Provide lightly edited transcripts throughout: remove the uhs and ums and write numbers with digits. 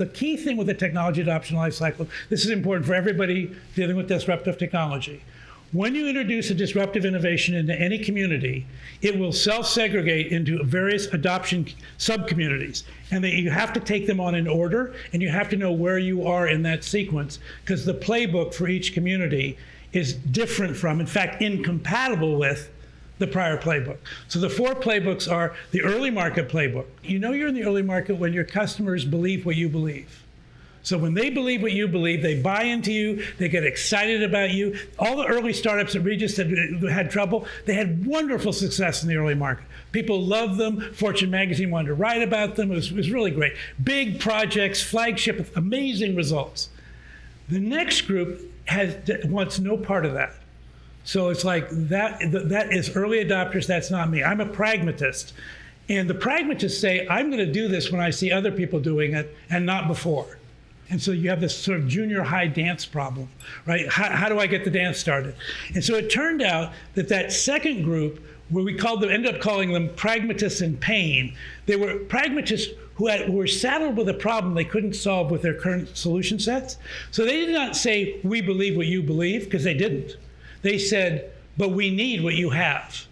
the key thing with the technology adoption lifecycle, this is important for everybody dealing with disruptive technology. When you introduce a disruptive innovation into any community, it will self-segregate into various adoption sub-communities. And that you have to take them on in order, and you have to know where you are in that sequence, because the playbook for each community is different from, in fact, incompatible with the prior playbook. So the 4 playbooks are the early market playbook. You know you're in the early market when your customers believe what you believe. So when they believe what you believe, they buy into you, they get excited about you. All the early startups that Regis had trouble, they had wonderful success in the early market. People loved them. Fortune magazine wanted to write about them. It was really great. Big projects, flagship, amazing results. The next group wants no part of that. So it's like, that is early adopters, that's not me. I'm a pragmatist. And the pragmatists say, I'm going to do this when I see other people doing it and not before. And so you have this sort of junior high dance problem, right? How do I get the dance started? And so it turned out that second group, where we ended up calling them pragmatists in pain, they were pragmatists who were saddled with a problem they couldn't solve with their current solution sets. So they did not say, we believe what you believe, because they didn't. They said, but we need what you have.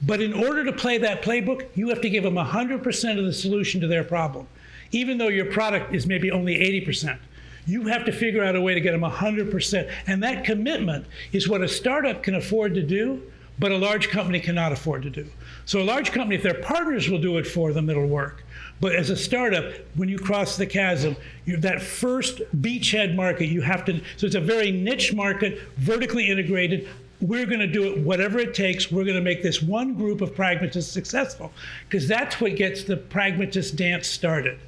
But in order to play that playbook, you have to give them 100% of the solution to their problem. Even though your product is maybe only 80%, you have to figure out a way to get them 100%. And that commitment is what a startup can afford to do, but a large company cannot afford to do. So a large company, if their partners will do it for them, it'll work. But as a startup, when you cross the chasm, that first beachhead market, you have to, so it's a very niche market, vertically integrated. We're going to do it whatever it takes. We're going to make this one group of pragmatists successful, because that's what gets the pragmatist dance started.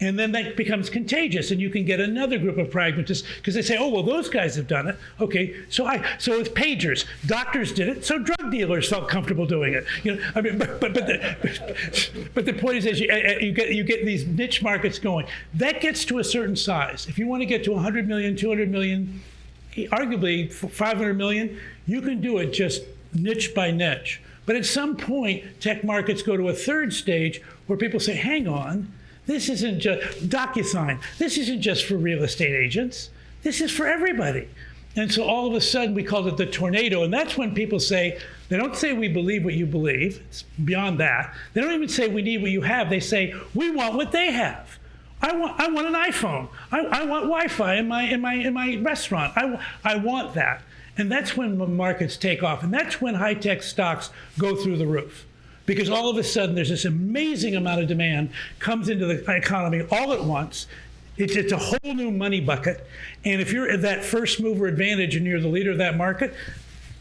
And then that becomes contagious, and you can get another group of pragmatists, because they say, oh, well, those guys have done it. Okay, so with pagers, doctors did it, so drug dealers felt comfortable doing it. You know, I mean, but the point is, you get these niche markets going. That gets to a certain size. If you want to get to 100 million, 200 million, arguably 500 million, you can do it just niche by niche. But at some point, tech markets go to a third stage where people say, hang on, this isn't just DocuSign. This isn't just for real estate agents. This is for everybody. And so all of a sudden we called it the tornado. And that's when people say, they don't say we believe what you believe. It's beyond that. They don't even say we need what you have. They say we want what they have. I want an iPhone. I want Wi-Fi in my restaurant. I want that. And that's when the markets take off. And that's when high-tech stocks go through the roof. Because all of a sudden, there's this amazing amount of demand comes into the economy all at once. It's a whole new money bucket. And if you're at that first mover advantage and you're the leader of that market,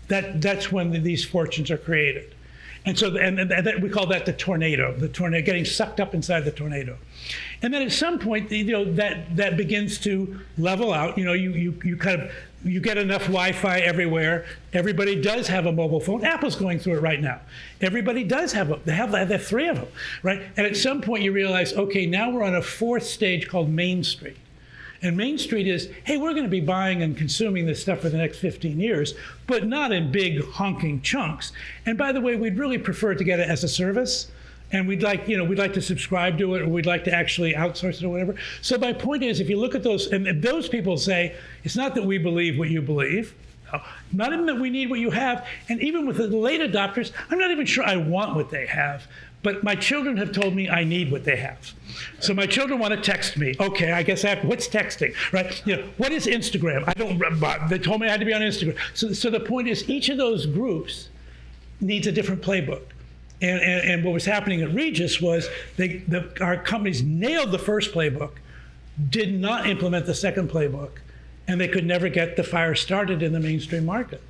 that's when these fortunes are created. And so we call that the tornado getting sucked up inside the tornado. And then at some point, that begins to level out. You get enough Wi-Fi everywhere. Everybody does have a mobile phone. Apple's going through it right now. Everybody does have they have 3 of them, right? And at some point you realize, okay, now we're on a 4th stage called Main Street. And Main Street is, hey, we're going to be buying and consuming this stuff for the next 15 years, but not in big honking chunks. And by the way, we'd really prefer to get it as a service. And we'd like to subscribe to it, or we'd like to actually outsource it or whatever. So my point is, if you look at those, and those people say, it's not that we believe what you believe, not even that we need what you have, and even with the late adopters, I'm not even sure I want what they have, but my children have told me I need what they have. So my children want to text me. Okay, I guess what's texting, right? What is Instagram? They told me I had to be on Instagram. So the point is, each of those groups needs a different playbook. And what was happening at Regis was our companies nailed the first playbook, did not implement the second playbook, and they could never get the fire started in the mainstream market.